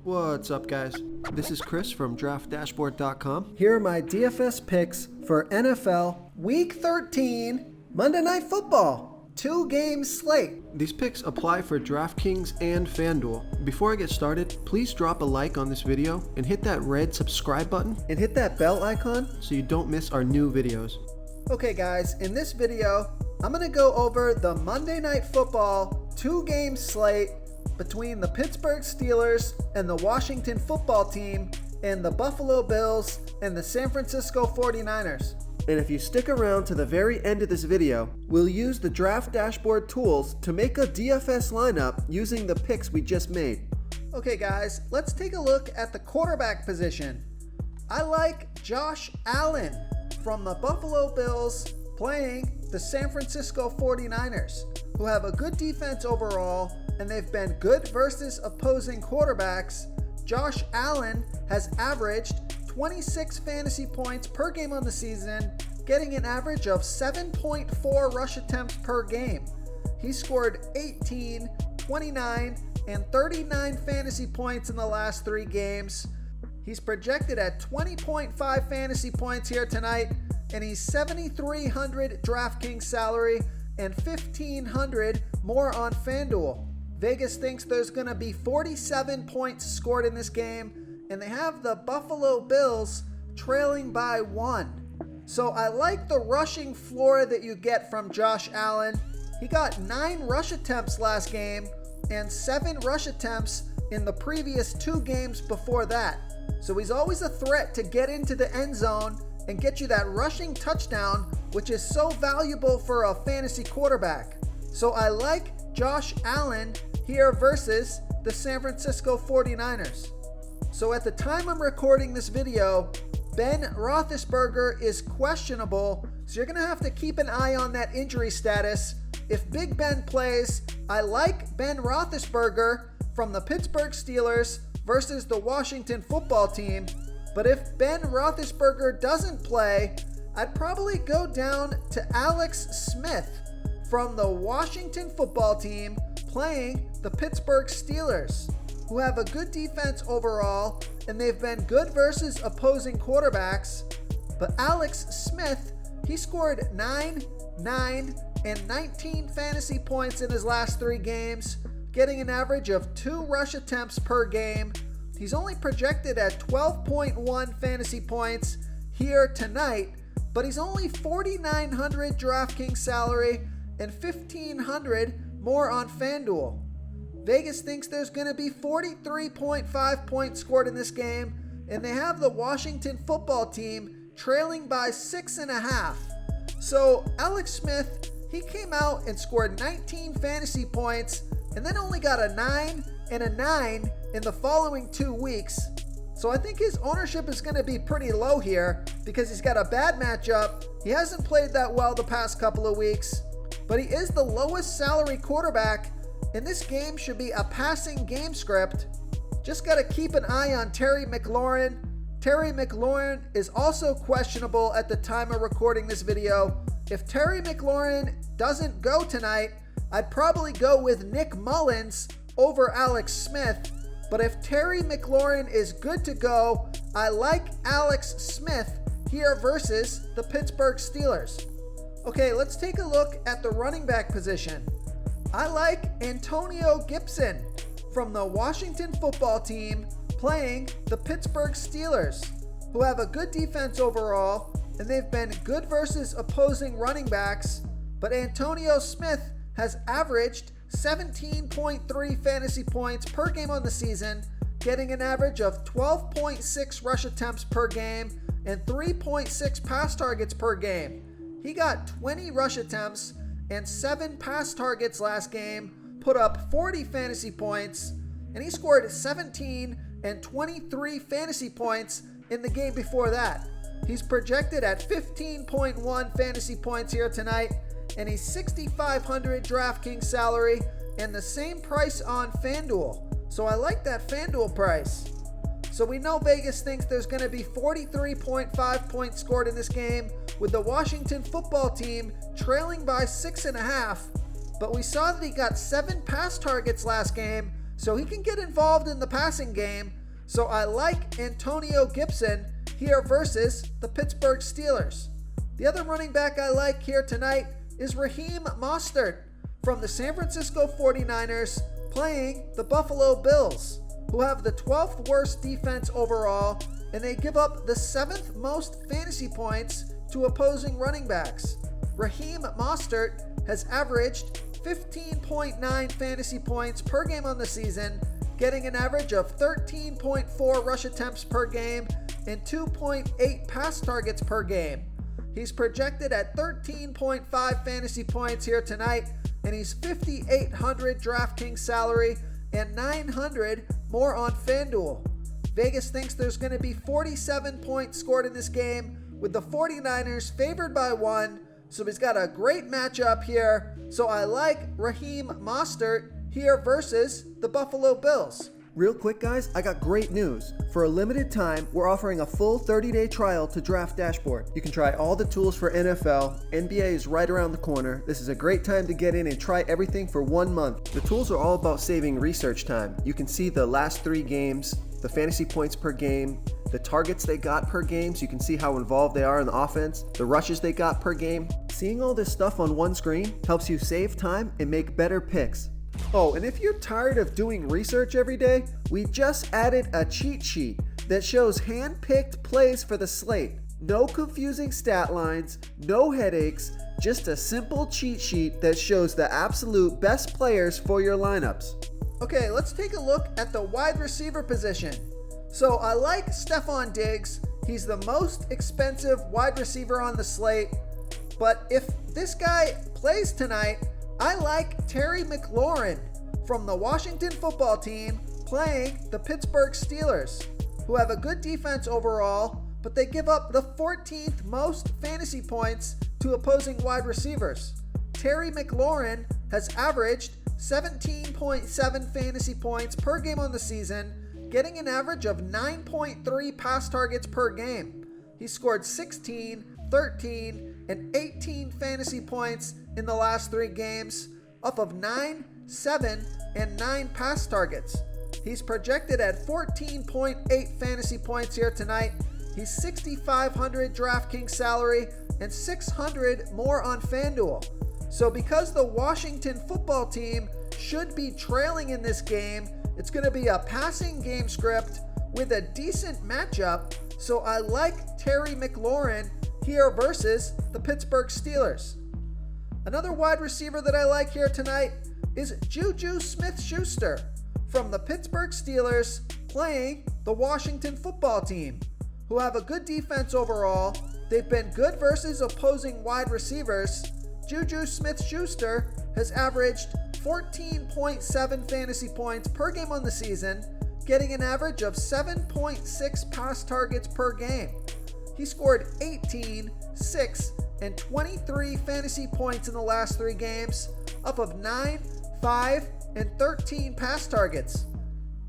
What's up, guys? This is Chris from DraftDashboard.com. Here are my DFS picks for NFL Week 13 Monday Night Football 2-game slate. These picks apply for DraftKings and FanDuel. Before I get started, please drop a like on this video and hit that red subscribe button and hit that bell icon so you don't miss our new videos. Okay guys, in this video, I'm going to go over the Monday Night Football 2-game slate between the Pittsburgh Steelers and the Washington Football Team and the Buffalo Bills and the San Francisco 49ers. And if you stick around to the very end of this video, we'll use the Draft Dashboard tools to make a DFS lineup using the picks we just made. Okay guys, let's take a look at the quarterback position. I like Josh Allen from the Buffalo Bills playing the San Francisco 49ers, who have a good defense overall, and they've been good versus opposing quarterbacks. Josh Allen has averaged 26 fantasy points per game on the season, getting an average of 7.4 rush attempts per game. He scored 18, 29, and 39 fantasy points in the last 3 games. He's projected at 20.5 fantasy points here tonight, and he's 7,300 DraftKings salary and 1,500 more on FanDuel. Vegas thinks there's going to be 47 points scored in this game, and they have the Buffalo Bills trailing by 1. So I like the rushing floor that you get from Josh Allen. He got 9 rush attempts last game and 7 rush attempts in the previous 2 games before that. So he's always a threat to get into the end zone and get you that rushing touchdown, which is so valuable for a fantasy quarterback. So I like Josh Allen here versus the San Francisco 49ers. So at the time I'm recording this video, Ben Roethlisberger is questionable, so you're going to have to keep an eye on that injury status. If Big Ben plays, I like Ben Roethlisberger from the Pittsburgh Steelers versus the Washington Football Team. But if Ben Roethlisberger doesn't play, I'd probably go down to Alex Smith from the Washington Football Team playing the Pittsburgh Steelers, who have a good defense overall, and they've been good versus opposing quarterbacks. But Alex Smith, he scored 9, and 19 fantasy points in his last 3 games, getting an average of 2 rush attempts per game. He's only projected at 12.1 fantasy points here tonight, but he's only 4,900 DraftKings salary and 1,500 more on FanDuel. Vegas thinks there's going to be 43.5 points scored in this game, and they have the Washington Football Team trailing by 6.5. So Alex Smith, he came out and scored 19 fantasy points and then only got a 9 and a 9 in the following 2 weeks. So I think his ownership is going to be pretty low here because he's got a bad matchup. He hasn't played that well the past couple of weeks, but he is the lowest salary quarterback, and this game should be a passing game script. Just got to keep an eye on Terry McLaurin. Terry McLaurin is also questionable at the time of recording this video. If Terry McLaurin doesn't go tonight, I'd probably go with Nick Mullins over Alex Smith. But if Terry McLaurin is good to go, I like Alex Smith here versus the Pittsburgh Steelers. Okay, let's take a look at the running back position. I like Antonio Gibson from the Washington Football Team playing the Pittsburgh Steelers, who have a good defense overall, and they've been good versus opposing running backs. But Antonio Smith has averaged 17.3 fantasy points per game on the season, getting an average of 12.6 rush attempts per game and 3.6 pass targets per game. He got 20 rush attempts and 7 pass targets last game, put up 40 fantasy points, and he scored 17 and 23 fantasy points in the game before that. He's projected at 15.1 fantasy points here tonight, and he's 6,500 DraftKings salary and the same price on FanDuel. So I like that FanDuel price. So we know Vegas thinks there's going to be 43.5 points scored in this game, with the Washington Football Team trailing by 6.5. But we saw that he got 7 pass targets last game, so he can get involved in the passing game. So I like Antonio Gibson here versus the Pittsburgh Steelers. The other running back I like here tonight is Raheem Mostert from the San Francisco 49ers playing the Buffalo Bills, who have the 12th worst defense overall, and they give up the 7th most fantasy points to opposing running backs. Raheem Mostert has averaged 15.9 fantasy points per game on the season, getting an average of 13.4 rush attempts per game and 2.8 pass targets per game. He's projected at 13.5 fantasy points here tonight, and he's $5,800 DraftKings salary and $900 more on FanDuel. Vegas thinks there's going to be 47 points scored in this game, with the 49ers favored by 1, so he's got a great matchup here. So I like Raheem Mostert here versus the Buffalo Bills. Real quick, guys, I got great news. For a limited time, we're offering a full 30-day trial to Draft Dashboard. You can try all the tools for NFL. NBA is right around the corner. This is a great time to get in and try everything for 1 month. The tools are all about saving research time. You can see the last 3 games, the fantasy points per game, the targets they got per game, so you can see how involved they are in the offense, the rushes they got per game. Seeing all this stuff on one screen helps you save time and make better picks. Oh, and if you're tired of doing research every day, we just added a cheat sheet that shows hand-picked plays for the slate. No confusing stat lines, no headaches, just a simple cheat sheet that shows the absolute best players for your lineups. Okay, let's take a look at the wide receiver position. So I like Stephon Diggs. He's the most expensive wide receiver on the slate. But if this guy plays tonight, I like Terry McLaurin from the Washington football team playing the Pittsburgh Steelers, who have a good defense overall, but they give up the 14th most fantasy points to opposing wide receivers. Terry McLaurin has averaged 17.7 fantasy points per game on the season, getting an average of 9.3 pass targets per game. He scored 16, 13, and 18 fantasy points in the last 3 games, off of 9, 7, and 9 pass targets. He's projected at 14.8 fantasy points here tonight. He's $6,500 DraftKings salary and $600 more on FanDuel. So because the Washington football team should be trailing in this game, it's going to be a passing game script with a decent matchup. So I like Terry McLaurin here versus the Pittsburgh Steelers. Another wide receiver that I like here tonight is Juju Smith-Schuster from the Pittsburgh Steelers playing the Washington football team, who have a good defense overall. They've been good versus opposing wide receivers. Juju Smith-Schuster has averaged 14.7 fantasy points per game on the season, getting an average of 7.6 pass targets per game. He scored 18, 6, and 23 fantasy points in the last 3 games, up of 9, 5, and 13 pass targets.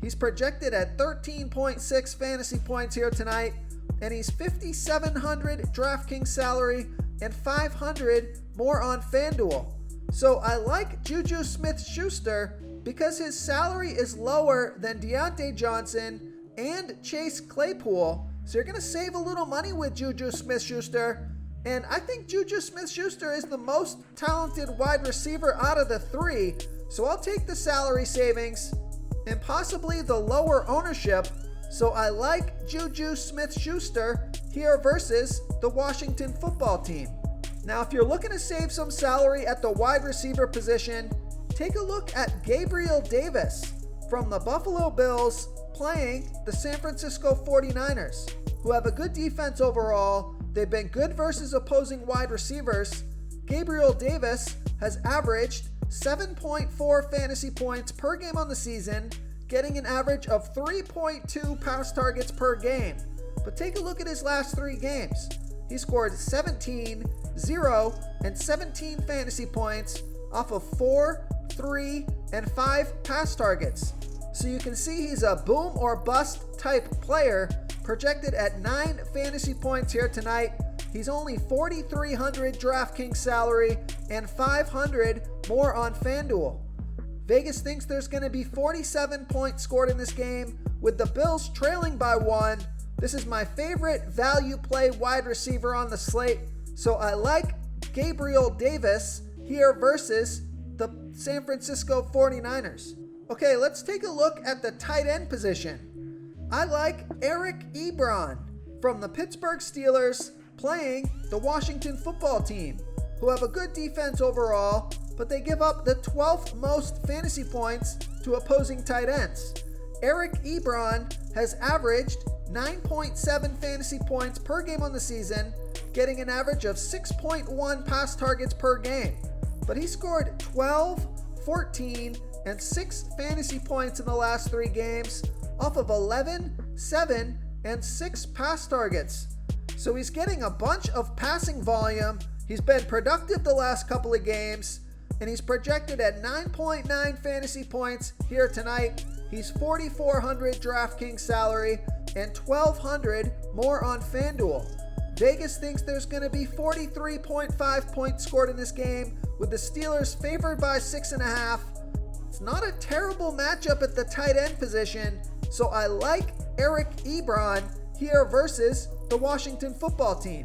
He's projected at 13.6 fantasy points here tonight, and he's $5,700 DraftKings salary and $500 more on FanDuel. So I like Juju Smith-Schuster because his salary is lower than Deontay Johnson and Chase Claypool. So you're going to save a little money with Juju Smith-Schuster. And I think Juju Smith-Schuster is the most talented wide receiver out of the 3. So I'll take the salary savings and possibly the lower ownership. So I like Juju Smith-Schuster here versus the Washington football team. Now, if you're looking to save some salary at the wide receiver position, take a look at Gabriel Davis from the Buffalo Bills playing the San Francisco 49ers, who have a good defense overall. They've been good versus opposing wide receivers. Gabriel Davis has averaged 7.4 fantasy points per game on the season, getting an average of 3.2 pass targets per game. But take a look at his last 3 games. He scored 17, 0, and 17 fantasy points off of 4, 3, and 5 pass targets. So you can see he's a boom or bust type player, projected at 9 fantasy points here tonight. He's only $4,300 DraftKings salary and $500 more on FanDuel. Vegas thinks there's going to be 47 points scored in this game, with the Bills trailing by 1. This is my favorite value play wide receiver on the slate, so I like Gabriel Davis here versus the San Francisco 49ers. Okay, let's take a look at the tight end position. I like Eric Ebron from the Pittsburgh Steelers playing the Washington football team, who have a good defense overall, but they give up the 12th most fantasy points to opposing tight ends. Eric Ebron has averaged 9.7 fantasy points per game on the season, getting an average of 6.1 pass targets per game. But he scored 12, 14, and 6 fantasy points in the last 3 games off of 11, 7, and 6 pass targets. So he's getting a bunch of passing volume. He's been productive the last couple of games, and he's projected at 9.9 fantasy points here tonight. He's $4,400 DraftKings salary and $1,200 more on FanDuel. Vegas thinks there's going to be 43.5 points scored in this game, with the Steelers favored by 6.5. It's not a terrible matchup at the tight end position, so I like Eric Ebron here versus the Washington football team.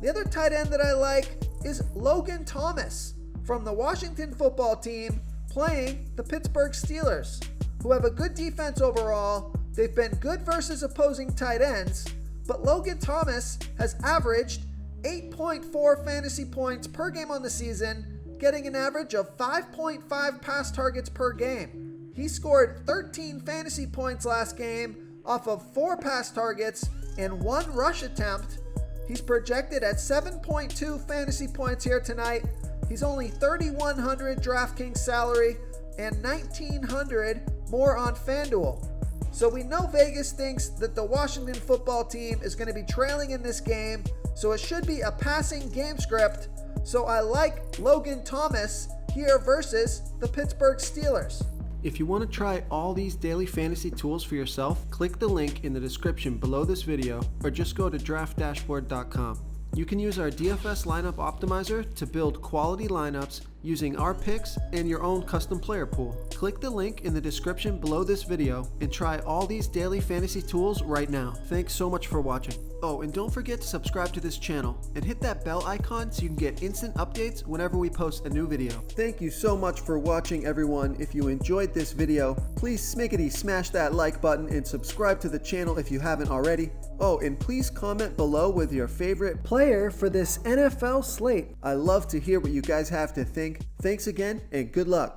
The other tight end that I like is Logan Thomas from the Washington football team playing the Pittsburgh Steelers, who have a good defense overall. They've been good versus opposing tight ends, but Logan Thomas has averaged 8.4 fantasy points per game on the season, getting an average of 5.5 pass targets per game. He scored 13 fantasy points last game off of 4 pass targets and 1 rush attempt. He's projected at 7.2 fantasy points here tonight. He's only $3,100 DraftKings salary and $1,900 more on FanDuel. So we know Vegas thinks that the Washington football team is going to be trailing in this game, so it should be a passing game script. So I like Logan Thomas here versus the Pittsburgh Steelers. If you want to try all these daily fantasy tools for yourself, click the link in the description below this video or just go to draftdashboard.com. You can use our DFS lineup optimizer to build quality lineups using our picks and your own custom player pool. Click the link in the description below this video and try all these daily fantasy tools right now. Thanks so much for watching. Oh, and don't forget to subscribe to this channel and hit that bell icon so you can get instant updates whenever we post a new video. Thank you so much for watching, everyone. If you enjoyed this video, please smickety smash that like button and subscribe to the channel if you haven't already. Oh, and please comment below with your favorite player for this NFL slate. I love to hear what you guys have to think. Thanks again, and good luck.